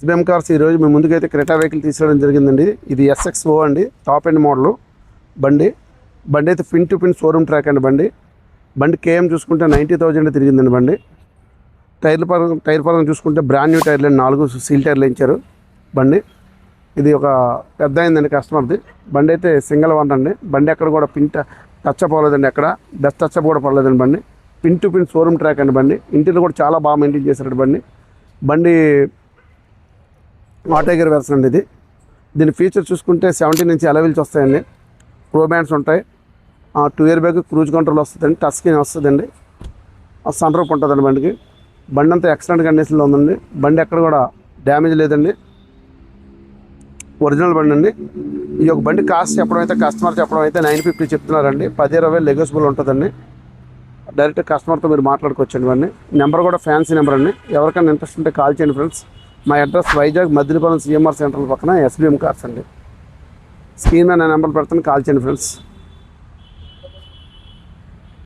SBM cars ఈరోజు మీ ముందుకైతే Creta vehicle తీసుకురావడం జరిగిందండి. ఇది SXO అండి, టాప్ ఎండ్ మోడల్ బండి అయితే pin to pin showroom track అండి. బండి కేఎం చూసుకుంటే 90,000 తిరిగిందండి. టైర్ పరంగా చూసుకుంటే బ్రాండ్ న్యూ టైర్లు 4 సీల్ టైర్లు ఇచ్చారు. ఇది ఒక పెద్ద అయిందండి కస్టమర్ది. బండి అయితే సింగిల్ వన్ అండి. ఎక్కడ కూడా పిన్ టచ్ అప్ అవ్వలేదండి, ఎక్కడ డస్ట్ టచ్ అప్ కూడా పడలేదండి. Pin to pin showroom track అండి. ఇంటీరియర్ కూడా చాలా బాగా మెయింటైన్ చేశారు. బండి ఆటో గేర్ వెర్షన్ అండి. దీని ఫీచర్ చూసుకుంటే 17 ఇంచ్ అలై వీల్స్ వస్తాయండి. ప్రో బ్యాండ్స్ ఉంటాయి. 2 ఇయర్ బ్యాగ్, క్రూజ్ కంట్రోల్ వస్తుందండి, టచ్ స్క్రీన్ వస్తుందండి, సన్ రూఫ్ ఉంటుందండి. బండి అంతా ఎక్సలెంట్ కండిషన్లో ఉందండి. ఎక్కడ కూడా డ్యామేజ్ లేదండి, ఒరిజినల్ బండి అండి. ఈ యొక్క బండి కాస్ట్ కస్టమర్ చెప్పడం అయితే 950 చెప్తున్నారండి. 10-20 నెగోషియబుల్ ఉంటుందండి. డైరెక్ట్ కస్టమర్తో మీరు మాట్లాడుకోవచ్చండి. నెంబర్ కూడా ఫ్యాన్సీ నెంబర్ అండి. ఎవరికైనా ఇంట్రెస్ట్ ఉంటే కాల్ చేయండి ఫ్రెండ్స్. మా address Vizag Maddilapalem CMR centre పక్కన SBM కార్స్ అండి. స్క్రీన్ మీద నెంబర్ పెడతాను, కాల్ చేయండి ఫ్రెండ్స్.